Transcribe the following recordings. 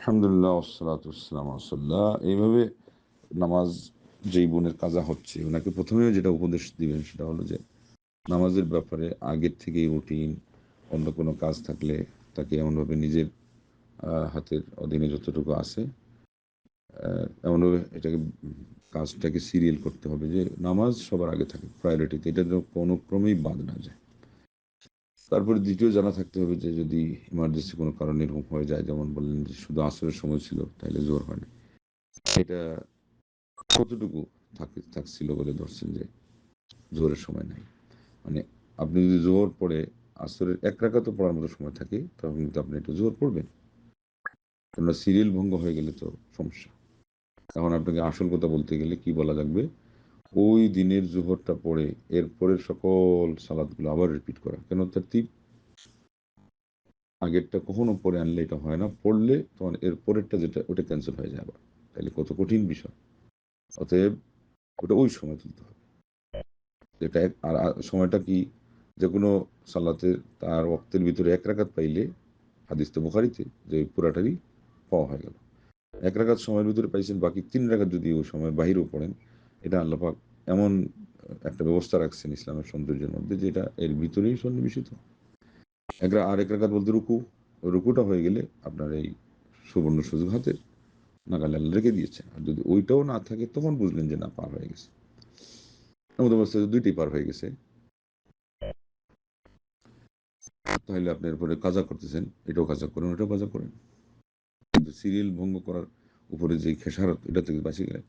আলহামদুলিল্লাহ ওয়াসসালাতু ওয়াসসালামু আলা রাসূলিল্লাহ। এইভাবে নামাজ যেই বোনের কাজা হচ্ছে, ওনাকে প্রথমেও যেটা উপদেশ দিবেন সেটা হলো যে নামাজের ব্যাপারে আগের থেকেই রুটিন, অন্য কোনো কাজ থাকলে তাকে এমনভাবে নিজের হাতের অধীনে যতটুকু আছে এমনভাবে এটাকে কাজটাকে সিরিয়াল করতে হবে যে নামাজ সবার আগে থাকে প্রায়োরিটিতে, এটা যেন কোনো ক্রমেই বাদ না যায়। তারপরে দ্বিতীয় জানা থাকতে হবে যে যদি ইমার্জেন্সি কোনো কারণে এরকম হয়ে যায়, যেমন বললেন যে শুধু আসরের সময় ছিল তাহলে জোর হয় না, এটা কতটুকু থাকছিল বলে ধরছেন যে জোহরের সময় নাই, মানে আপনি যদি জোহর পড়ে আসরের এক রাকাতও পড়ার মতো সময় থাকে তখন কিন্তু আপনি একটু জোহর পড়বেন, কেননা সিরিয়াল ভঙ্গ হয়ে গেলে তো সমস্যা। এখন আপনাকে আসল কথা বলতে গেলে কি বলা লাগবে, ওই দিনের জোহরটা পড়ে এরপরের সকল সালাদগুলো আবার রিপিট করা। কেন তার আগেরটা কখনো পড়ে আনলে এটা হয় না, পড়লে তখন এর পরেরটা যেটা ওটা ক্যান্সেল হয়ে যায় আবার, তাহলে কত কঠিন বিষয়। অতএব ওটা ওই সময় তুলতে হবে যেটা সময়টা কি, যে কোনো সালাতে তার ওয়াক্তের ভিতরে এক রাকাত পাইলে, হাদিস তো বুখারীতে, যে পুরাটারই পাওয়া হয়ে গেল। এক রাকাত সময়ের ভিতরে পাইছেন, বাকি ৩ রাকাত যদি ওই সময়ের বাহিরেও পড়েন, এটা আল্লাহ পাক এমন একটা ব্যবস্থা রাখছেন ইসলামের সৌন্দর্যের মধ্যে, যেটা এর ভিতরেই সন্নিবেশিত। আর এক রাকাত বলতে রুকু, ওই রুকুটা হয়ে গেলে আপনার এই সুবর্ণ সুযোগ হাতের নাগালে আল্লাহ রেখে দিয়েছেন। আর যদি ওইটাও না থাকে তখন বুঝলেন যে না, পার হয়ে গেছে, এমন অবস্থায় দুইটাই পার হয়ে গেছে, তাহলে আপনি এরপরে কাজা করতেছেন, এটাও কাজা করেন ওটাও কাজা করেন, কিন্তু সিরিয়াল ভঙ্গ করার উপরে যে খেসারত, এটা থেকে বাঁচে গেলেন।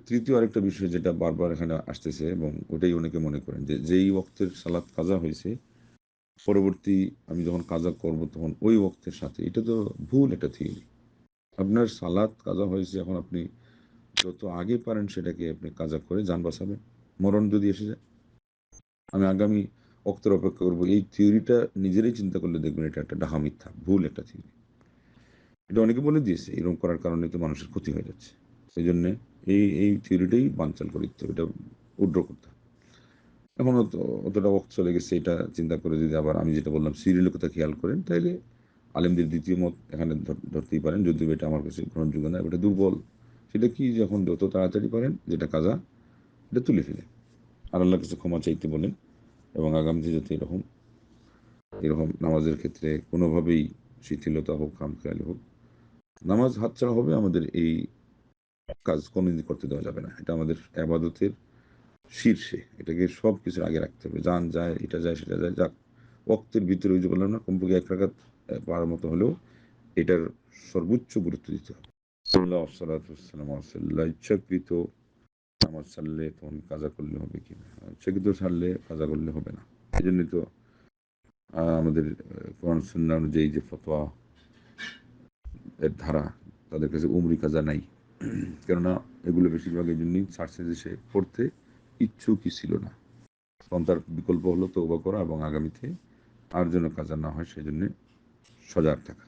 তৃতীয় আরেকটা বিষয় যেটা বারবার এখানে আসতেছে, এবং ওটাই অনেকে মনে করেন যে যেই ওয়াক্তের সালাত কাজা হয়েছে, পরবর্তী আমি যখন কাজা করব তখন ওই ওয়াক্তের সাথে, এটা তো ভুল একটা থিওরি। আপনার সালাত কাজা হয়েছে, এখন আপনি যত আগে পারেন সেটাকে আপনি কাজা করে যান বাঁচাবেন। মরণ যদি এসে যায়, আমি আগামী ওয়াক্তের অপেক্ষা করবো, এই থিওরিটা নিজেরাই চিন্তা করলে দেখবেন এটা একটা ডাহা মিথ্যা, ভুল একটা থিওরি। এটা অনেকে বলে দিয়েছে, এরকম করার কারণে তো মানুষের ক্ষতি হয়ে যাচ্ছে। সেই জন্যে এই থিওরিটাই বানচাল করে দিতে হবে, এটা উড্র করতে হবে। এখন অতটা ওয়াক্ত চলে গেছে, এটা চিন্তা করে যদি আবার আমি যেটা বললাম সিরিয়ালের কথা খেয়াল করেন, তাইলে আলেমদের দ্বিতীয় মত এখানে ধরতেই পারেন, যদিও এটা আমার কাছে গ্রহণযোগ্য না, এটা দুর্বল। সেটা কি, যখন যত তাড়াতাড়ি পারেন যেটা কাজা, এটা তুলে ফেলেন, আর আল্লাহর কাছে ক্ষমা চাইতে বলেন, এবং আগামীতে যাতে এরকম এরকম নামাজের ক্ষেত্রে কোনোভাবেই শিথিলতা হোক, খামখেয়ালি হোক, নামাজ হাতছাড়া হবে, আমাদের এই কাজ কোনোদিন করতে দেওয়া যাবে না। এটা আমাদের আবাদতের শীর্ষে, এটাকে সব কিছুর আগে রাখতে হবে। যান যায়, এটা যায়, সেটা যায়, যাক ওয়াক্তের ভিতরে, ওই যে বললাম না, কমপক্ষে এক রাকাত পাওয়ার মতো হলেও এটার সর্বোচ্চ গুরুত্ব দিতে হবে। ইচ্ছাকৃত নামাজ ছাড়লে তখন কাজা করলে হবে কিনা, ইচ্ছাকৃত ছাড়লে কাজা করলে হবে না। এই জন্যই তো আমাদের কোরআন সুন্নাহ অনুযায়ী যে ফতোয়া এর ধারা, তাদের কাছে উমরি কাজা নাই, কেননা এগুলো বেশিরভাগ এই জন্যই ছাড়ছে যে সে পড়তে ইচ্ছুকই ছিল না, তখন তার বিকল্প হলো তওবা করা এবং আগামীতে আর যেন কাজা না হয় সেই জন্য সজাগ থাকা।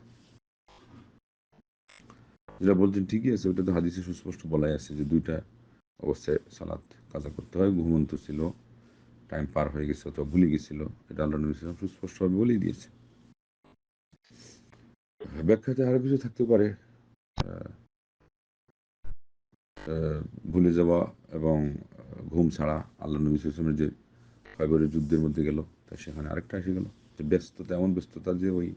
যেটা বলছেন ঠিকই আছে, ওটা তো হাদিসে সুস্পষ্ট বলাই আছে যে দুইটা অবস্থায় সালাত কাজা করতে হয়। ঘুমন্ত ছিল, টাইম পার হয়ে গেছে অথবা ভুলে গেছিল, এটা আল্লাহ নবী সাল্লাল্লাহু আলাইহি ওয়াসাল্লাম সুস্পষ্টভাবে বলেই দিয়েছে। ব্যাখ্যাতে আরো কিছু থাকতে পারে, ভুলে যাওয়া এবং ঘুম ছাড়া। আল্লাহ নবী সাল্লাল্লাহু আলাইহি ওয়াসাল্লামের যে খয়বরের যুদ্ধের মধ্যে গেল, তা সেখানে আরেকটা এসে গেল যে ব্যস্ততা, এমন ব্যস্ততা যে ওই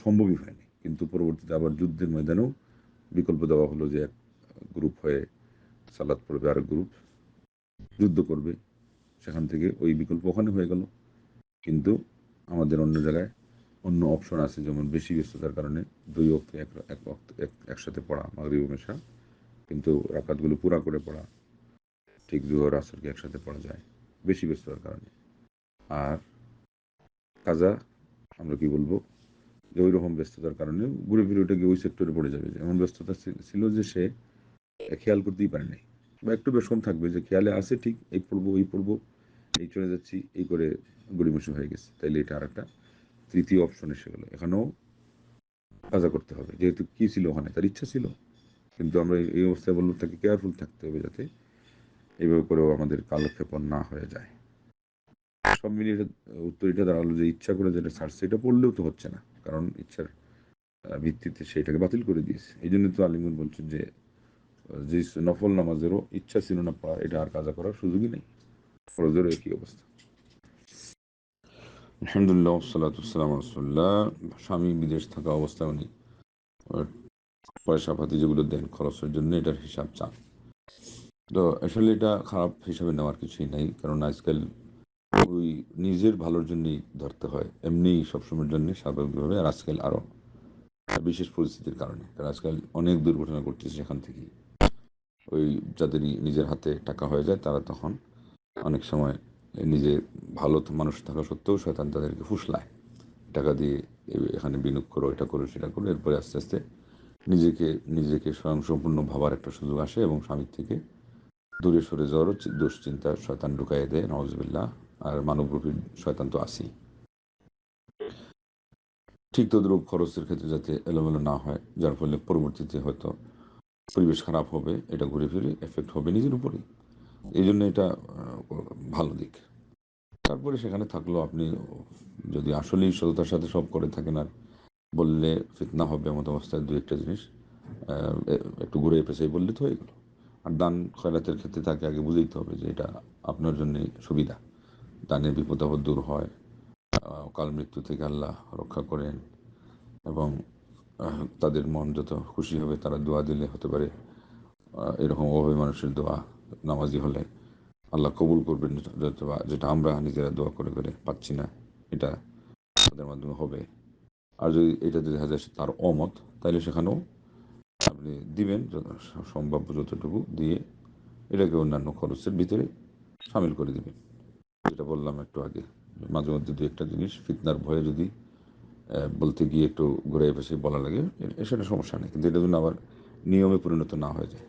সম্ভবই হয়নি, কিন্তু পরবর্তীতে আবার যুদ্ধের ময়দানেও বিকল্প দেওয়া হলো যে এক গ্রুপ হয়ে সালাত পড়বে, আরেক গ্রুপ যুদ্ধ করবে, সেখান থেকে ওই বিকল্প ওখানে হয়ে গেল। কিন্তু আমাদের অন্য জায়গায় অন্য অপশন আছে, যেমন বেশি ব্যস্ততার কারণে দুই ওয়াক্ত একসাথে পড়া, মাগরিব ও এশা, কিন্তু রাকাতগুলো পুরা করে পড়া, ঠিক জোহর আসরকে একসাথে পড়া যায় বেশি ব্যস্ততার কারণে। আর কাজা, আমরা কি বলবো, যে ওই রকম ব্যস্ততার কারণে ঘুরে ফিরে ওটা গিয়ে ওই সেক্টরে পড়ে যাবে, এমন ব্যস্ততা ছিল যে সে খেয়াল করতেই পারে নাই, বা একটু বেশম থাকবে যে খেয়ালে আছে ঠিক, এই পড়বো এই পড়বো, এই চলে যাচ্ছি, এই করে গড়িমসি হয়ে গেছে, তাইলে এটা আর একটা তৃতীয় অপশন এসে গেলো। এখানেও কাজা করতে হবে, যেহেতু কি ছিল ওখানে, তার ইচ্ছা ছিল, কিন্তু আমরা এই অবস্থায় বললাম তাকে কেয়ারফুল থাকতে হবে যাতে এইভাবে করেও আমাদের কালক্ষেপণ না হয়ে যায়। সব মিলিয়ে উত্তর এটা দাঁড়ালো যে ইচ্ছা করে যেটা ছাড়ছে এটা পড়লেও তো হচ্ছে না, কারণ ইচ্ছার ভিত্তিতে সেটাকে বাতিল করে দিয়েছে। এই জন্য তো আলিমগণ বলছেন যে যে নফল নামাজেরও ইচ্ছা ছিল না পড়া, এটা আর কাজা করার সুযোগই নেই। ফরজেরও একই অবস্থা। আলহামদুলিল্লাহ সালাতাম রসুল্লাহ। স্বামী বিদেশ থাকা অবস্থায় উনি পয়সা পাতি যেগুলো দেন খরচের জন্য, এটার হিসাব চান। তো আসলে এটা খারাপ হিসাবে নেওয়ার কিছুই নাই, কারণ আজকাল ওই নিজের ভালোর জন্যই ধরতে হয়, এমনি সবসময়ের জন্য স্বাভাবিকভাবে। আর আজকাল আরও বিশেষ পরিস্থিতির কারণে, কারণ আজকাল অনেক দুর্ঘটনা ঘটতেছে সেখান থেকেই। ওই যাদের নিজের হাতে টাকা হয়ে যায়, তারা তখন অনেক সময় নিজে ভালো মানুষ থাকা সত্ত্বেও শয়তান তাদেরকে ফুসলায়, টাকা দিয়ে এখানে বিনিয়োগ করো, এটা করো, সেটা করো। এরপরে আস্তে আস্তে নিজেকে নিজেকে স্বয়ংসম্পূর্ণ ভাবার একটা সুযোগ আসে এবং স্বামীর থেকে দূরে সরে যাওয়ারও দুশ্চিন্তা শয়তান ঢুকাই দেয়, নওয়াজবিল্লাহ। আর মানবরূপী শয়তান তো আসেই। ঠিক তদ্রূপ খরচের ক্ষেত্রে যাতে এলোমেলো না হয়, যার ফলে পরবর্তীতে হয়তো পরিবেশ খারাপ হবে, এটা ঘুরে ফিরে এফেক্ট হবে নিজের উপরেই। এই জন্য এটা ভালো দিক। তারপরে সেখানে থাকলেও আপনি যদি আসলেই সততার সাথে সব করে থাকেন, আর বললে ফিতনা হবে এমন অবস্থায় দু একটা জিনিস একটু ঘুরে পেঁচাই বললে তো হয়ে গেল। আর দান খয়রাতের ক্ষেত্রে তাকে আগে বুঝাইতে হবে যে এটা আপনার জন্যে সুবিধা। দানের বিপদ আপদ দূর হয়, অকাল মৃত্যু থেকে আল্লাহ রক্ষা করেন, এবং তাদের মন যত খুশি হবে তারা দোয়া দিলে হতে পারে এরকম অভাবী মানুষের দোয়া নামাজি হলে আল্লাহ কবুল করবেন, যেটা আমরা নিজেরা দোয়া করে করে পাচ্ছি না, এটা তাদের মাধ্যমে হবে। আর যদি এটা যদি দেখা যায় তার অমত, তাহলে সেখানেও আপনি দিবেন সম্ভাব্য যতটুকু দিয়ে, এটাকে অন্যান্য খরচের ভিতরে সামিল করে দিবেন। যেটা বললাম একটু আগে, মাঝে মধ্যে দু একটা জিনিস ফিতনার ভয়ে যদি বলতে গিয়ে একটু ঘুরে পেশে বলা লাগে, সেটা সমস্যা নেই, কিন্তু এটা যেন আবার নিয়মে পরিণত না হয়ে যায়।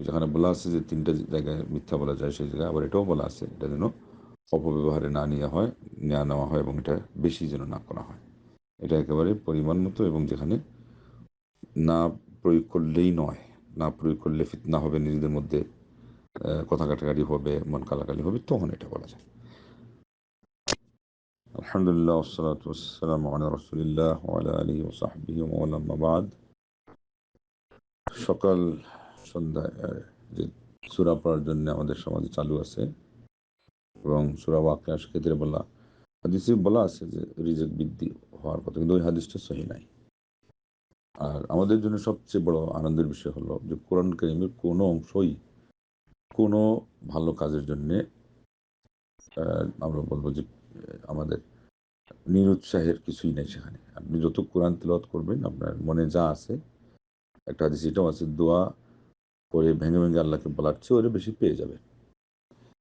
যেখানে বলা আছে যে 3টা জায়গায় মিথ্যা বলা যায়, সেই জায়গায় আবার এটাও বলা আছে এটা যেন অপব্যবহারে না নেওয়া হয় এবং এটা বেশি যেন না করা হয়। এটা একেবারে পরিমাণ মতো, এবং যেখানে না প্রয়োগ করলেই নয়, না প্রয়োগ করলে ফিতনা হবে, নিজেদের মধ্যে কথা কাটাকাটি হবে, মন কালাকালি হবে, তখন এটা বলা যায়। আলহামদুলিল্লাহ ওয়াসসালাতু ওয়াসসালামু আলা রাসূলিল্লাহ ওয়া আলা আলিহি ওয়া সাহবিহি ওয়া মান আম্মা বাদ। সকাল সন্ধ্যায় যে সূরা পড়ার জন্য আমাদের সমাজে চালু আছে, এবং সূরা ওয়াকিয়ার ক্ষেত্রে হাদিসে বলা আছে যে রিজিক বৃদ্ধি হওয়ার কথা, কিন্তু ওই হাদিসটা সহিহ নাই। আর আমাদের জন্য সবচেয়ে বড় আনন্দের বিষয় হলো যে কোরআন কারীমের কোনো অংশই কোনো ভালো কাজের জন্যে আমরা বলবো যে আমাদের নিরুৎসাহের কিছুই নেই সেখানে। আপনি যত কোরআন তিলাওয়াত করবেন, আপনার মনে যা আছে, একটা হাদিস এটাও আছে, দোয়া করে ভেঙে ভেঙে আল্লাহকে বলার চেয়ে ওরা বেশি পেয়ে যাবে।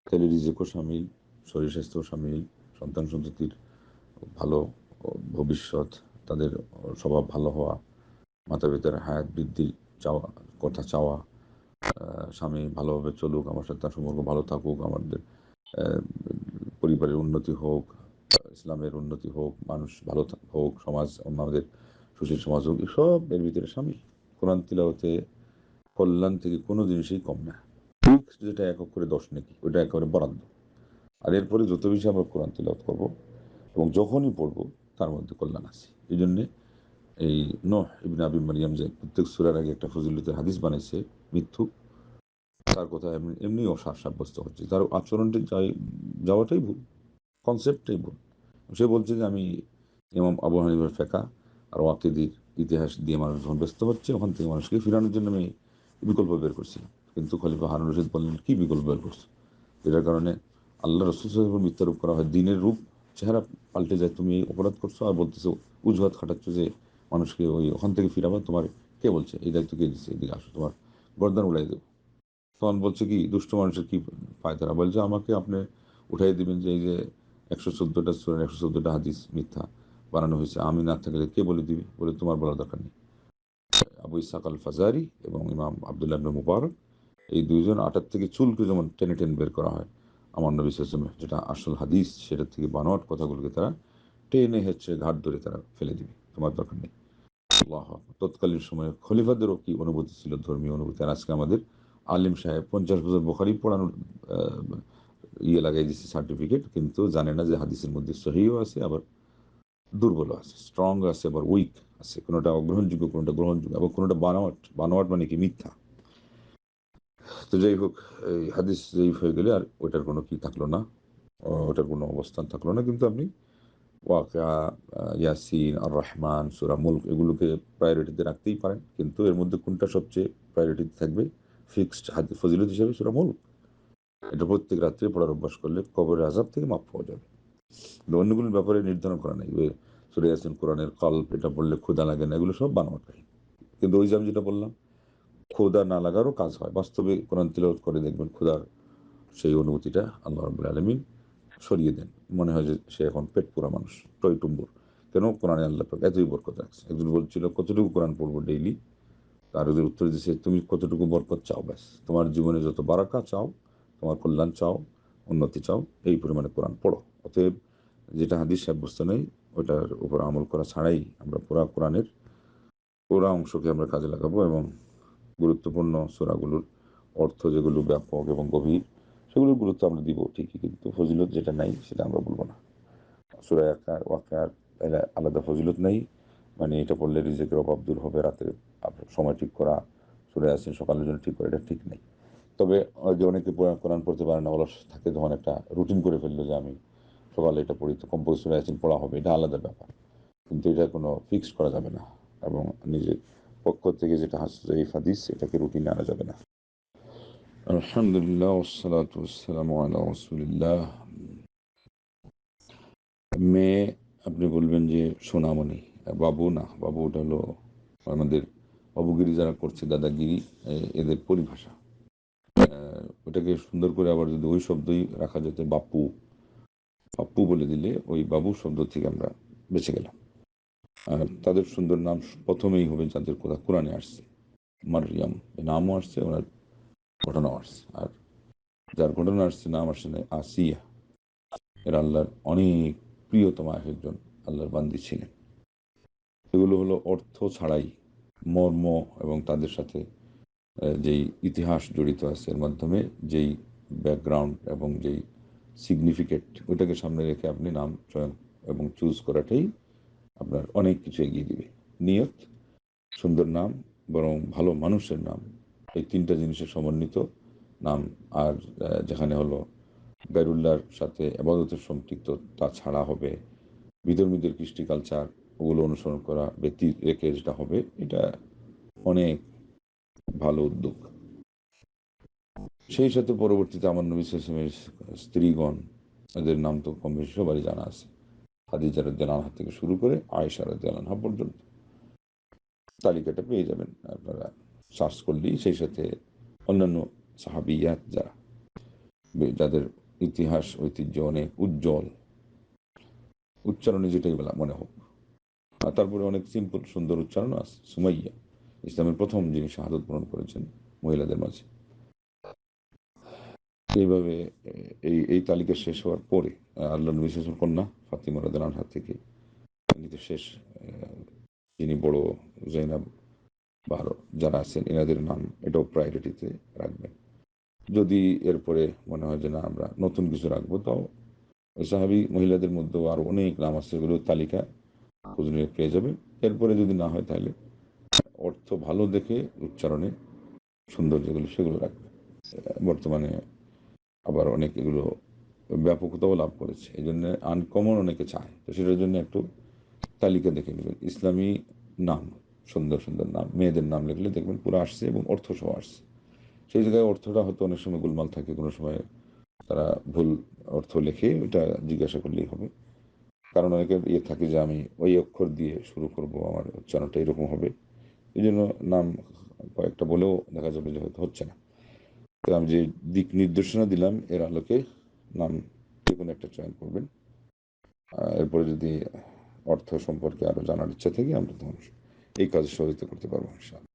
তাহলে রিজিকও শামিল, শরীর স্বাস্থ্যও শামিল, সন্তান সন্ততির ভালো ভবিষ্যৎ, তাদের স্বভাব ভালো হওয়া, মাতা পিতার হায়াত বৃদ্ধি চাওয়া, কথা চাওয়া, স্বামী ভালোভাবে চলুক, আমার সাথে তার সম্পর্ক ভালো থাকুক, আমাদের পরিবারের উন্নতি হোক, ইসলামের উন্নতি হোক, মানুষ ভালো হোক, সমাজ আমাদের সুশীল সমাজ হোক, এসব এর ভিতরে শামিল। কোরআন তিলাওয়াতে কল্যাণ থেকে কোনো জিনিসই কম না। ঠিক যেটা একক করে 10 নাকি, ওইটা একেবারে বরাদ্দ। আর এরপরে যত বেশি আমরা কোরআন তিলাওয়াত করবো এবং যখনই পড়বো, তার মধ্যে কল্যাণ আছে। এই জন্যে এই নূহ ইবনে আবি মারিয়াম যে প্রত্যেক সূরার আগে একটা ফজিলতের হাদিস বানাইছে, মিথ্যুক, তার কথা এমনি অসার সাব্যস্ত হচ্ছে, তার আচরণটি যাওয়াটাই ভুল, কনসেপ্টটাই ভুল। সে বলছে যে আমি ইমাম আবু হানিফার ফেকা আর ওয়াকিদির ইতিহাস দিয়ে মানুষ যখন ব্যস্ত হচ্ছে, ওখান থেকে মানুষকে ফিরানোর জন্য আমি বিকল্প বের করছি। কিন্তু খলিফা হারুন রশিদ বললেন, কি বিকল্প বের করছো? যেটার কারণে আল্লাহ রসুল সাল্লাল্লাহু মিথ্যা রূপ করা হয়, দিনের রূপ চেহারা পাল্টে যায়। তুমি এই অপরাধ করছো আর বলতেছো, অজুহাত খাটাচ্ছ যে মানুষকে ওই ওখান থেকে ফিরাবো। তোমার কে বলছে? এই দায়িত্ব কে দিচ্ছে? এদিকে আসো, তোমার গর্দান উড়াই দেবো। তখন বলছে কি, দুষ্ট মানুষের কি পায়? তারা বলছে আমাকে আপনি উঠাই দিবেন যে এই যে 114টা সূরা 114টা হাদিস মিথ্যা বানানো হয়েছে, আমি না থাকলে কে বলে দিবে? বলে তোমার বলার দরকার নেই। আবু ইসহাক আল ফাজারি এবং ইমাম আবদুল্লাহ ইবনে মুবারক, এই দুইজন আটার থেকে চুলকে যেমন টেনে টেনে বের করা হয়, আমার নবী সাল্লাল্লাহু আলাইহি ওয়াসাল্লাম যেটা আসল হাদিস, সেটার থেকে বানোয়াট কথাগুলোকে তারা টেনে হেঁচড়ে ঘাট ধরে তারা ফেলে দিবে, তোমার দরকার নেই। আল্লাহ আকবার। তৎকালীন সময়ে খলিফাদেরও কি অনুভূতি ছিল, ধর্মীয় অনুভূতি। আর আজকে আমাদের আলিম সাহেব 50 বছর বুখারী পড়ানোর লাগাই দিচ্ছে সার্টিফিকেট, কিন্তু জানে না যে হাদিসের মধ্যে সহিও আছে, আবার দুর্বল আছে, স্ট্রং আছে, আবার উইক আছে, কোনোটা অগ্রহণযোগ্য, কোনোটা গ্রহণযোগ্য, আবার কোনোটা বানোয়াট। বানোয়াট মানে কি? মিথ্যা। তো যাই হোক, এই হাদিস জয়ীফ হয়ে গেলে আর ওইটার কোনো কি থাকলো না, ওটার কোনো অবস্থান থাকলো না। কিন্তু আপনি ওয়াকিয়া, ইয়াসিন, আর রহমান, সূরা মুলক এগুলোকে প্রায়োরিটিতে রাখতেই পারেন। কিন্তু এর মধ্যে কোনটা সবচেয়ে প্রায়োরিটিতে থাকবে ফিক্সড হাদিস ফজিলত হিসেবে? সূরা মুলক। এটা প্রত্যেক রাত্রে পড়ার অভ্যাস করলে কবরের আযাব থেকে মাফ পাওয়া যাবে। অন্যগুলোর ব্যাপারে নির্ধারণ করা নাই। সূরা ইয়াসিন, কোরআনের কল্প, এটা পড়লে ক্ষুধা লাগে না, এগুলো সব বানোয়াট কাহিনী। কিন্তু ওই যে আমি যেটা বললাম, ক্ষুধা না লাগারও কাজ হয়। বাস্তবে কোরআন তিলাওয়াত করে দেখবেন ক্ষুধার সেই অনুভূতিটা আল্লাহ রাব্বুল আলামিন সরিয়ে দেন। মনে হয় যে সে এখন পেট পুরা মানুষ, টইটুম্বুর। কেন? কোরআনে আল্লাহ পাক এতই বরকত রাখছে। একজন বলছিল কতটুকু কোরআন পড়বো ডেইলি? তার ওদের উত্তর দিচ্ছে, তুমি কতটুকু বরকত চাও, ব্যাস। তোমার জীবনে যত বারাকা চাও, তোমার কল্যাণ চাও, উন্নতি চাও, এই পরিমাণে কোরআন পড়ো। অতএব যেটা হাদিস সাব্যস্ত নেই ওটার উপর আমল করা ছাড়াই আমরা পুরা কোরআনের পুরা অংশকে আমরা কাজে লাগাবো, এবং গুরুত্বপূর্ণ সূরাগুলোর অর্থ যেগুলো ব্যাপক এবং গভীর, সেগুলোর গুরুত্ব আমরা দিব ঠিকই, কিন্তু ফজিলত যেটা নাই সেটা আমরা বলবো না। সূরা ওয়াকিয়ার আলাদা ফজিলত নেই, মানে এটা পড়লে রিজিকের অভাব দূর হবে, রাতের সময় ঠিক করা, সূরা ইয়াসিন সকালের জন্য ঠিক করা, এটা ঠিক নেই। তবে ওই যে অনেকে কোরআন পড়তে পারে না, অলস থাকে, যখন একটা রুটিন করে ফেললো যে আমি সকালে এটা পড়ি, তো কম্পোজ সূরা ইয়াসিন পড়া হবে, এটা আলাদা ব্যাপার। কিন্তু এটা কোনো ফিক্সড করা যাবে না, এবং নিজের পক্ষ থেকে যেটা এই হাদিস এটাকে রুটিনে আনা যাবে না। আলহামদুলিল্লাহ, ওয়াসসালাতু ওয়াসসালামু আলা রাসূলিল্লাহ। মেয়ে, আপনি বলবেন যে সোনামণি, বাবু না, বাবু ওটা হলো আমাদের বাবুগিরি যারা করছে, দাদাগিরি, এদের পরিভাষা। ওটাকে সুন্দর করে আবার যদি ওই শব্দই রাখা যেত, বাপু, পাপ্পু বলে দিলে ওই বাবু শব্দ থেকে আমরা বেঁচে গেলাম। আর তাদের সুন্দর নাম প্রথমেই হবে যাদের কথা কোরআনে আসছে। মারিয়াম, নামও আসছে, ওনার ঘটনাও আসছে। আর যার ঘটনা আসছে, নাম আসছে না, আসিয়া। এরা আল্লাহর অনেক প্রিয়তমা একজন আল্লাহর বান্দি ছিলেন। এগুলো হলো অর্থ ছাড়াই মর্ম এবং তাদের সাথে যেই ইতিহাস জড়িত আছে, এর মাধ্যমে যেই ব্যাকগ্রাউন্ড এবং যেই সিগনিফিকেন্ট, ওইটাকে সামনে রেখে আপনি নাম চয়ন এবং চুজ করাটাই আপনার অনেক কিছু এগিয়ে দিবে। নিয়ত, সুন্দর নাম, বরং ভালো মানুষের নাম, এই তিনটা জিনিসের সমন্বিত নাম। আর যেখানে হলো গায়রুল্লাহর সাথে ইবাদতের সম্পৃক্ত, তা ছাড়া হবে বিধর্মীদের কৃষ্টি কালচার, ওগুলো অনুসরণ করা ব্যক্তি রেখে যেটা হবে, এটা অনেক ভালো উদ্যোগ। সেই সাথে পরবর্তীতে আমার নবী সাল্লাল্লাহু আলাইহি ওয়াসাল্লামের স্ত্রীগণ, এদের নাম তো কম বেশি সবারই জানা আছে, খাদিজা রাদিয়াল্লাহু আনহা থেকে শুরু করে আয়েশা রাদিয়াল্লাহু আনহা পর্যন্ত। তালিকাটা পেয়ে যাবেন আপনারা সার্চ করলেই। সেই সাথে অন্যান্য সাহাবিয়াত যারা, যাদের ইতিহাস ঐতিহ্য অনেক উজ্জ্বল, উচ্চারণে যেটাই বলা মনে হোক। আর তারপরে অনেক সিম্পল সুন্দর উচ্চারণ আছে। সুমাইয়া, ইসলামের প্রথম যিনি শাহাদত বরণ করেছেন মহিলাদের মাঝে। এইভাবে এই এই তালিকা শেষ হওয়ার পরে আল্লাহ নবী সাল্লাল্লাহু আলাইহি ওয়াসাল্লাম কন্যা ফাতিমা রাদিয়াল্লাহু আনহা থেকে ইনি তো শেষ, যিনি বড় জৈনাব বা আরো যারা আছেন এনাদের নাম এটাও প্রায়োরিটিতে রাখবেন। যদি এরপরে মনে হয় যে না আমরা নতুন কিছু রাখবো, তাও ওই সাহাবী মহিলাদের মধ্যেও আরো অনেক নাম আছে, এগুলোর তালিকা খোঁজ নিয়ে পেয়ে যাবেন। এরপরে যদি না হয় তাহলে অর্থ ভালো দেখে উচ্চারণে সুন্দর যেগুলো সেগুলো রাখবে। বর্তমানে আবার অনেক এগুলো ব্যাপকতাও লাভ করেছে, এই জন্য আনকমন অনেকে চায়, তো সেটার জন্য একটু তালিকা দেখে নেবেন। ইসলামী নাম, সুন্দর সুন্দর নাম, মেয়েদের নাম লিখলে দেখবেন পুরো আসছে এবং অর্থ সহ আসছে। সেই জায়গায় অর্থটা হয়তো অনেক সময় গোলমাল থাকে, কোনো সময় তারা ভুল অর্থ লেখে, ওটা জিজ্ঞাসা করলেই হবে। কারণ অনেকের ইয়ে থাকে যে আমি ওই অক্ষর দিয়ে শুরু করব, আমার উচ্চারণটা এরকম হবে, এই জন্য নাম কয়েকটা বলেও দেখা যাবে যে হয়তো হচ্ছে না। তো আমি যে দিক নির্দেশনা দিলাম এর আলোকে নাম যে কোনো একটা চয়ন করবেন। এরপরে যদি অর্থ সম্পর্কে আরও জানার ইচ্ছা থাকে আমরা তখন এই কাজে সহযোগিতা করতে পারবো ইনশাআল্লাহ।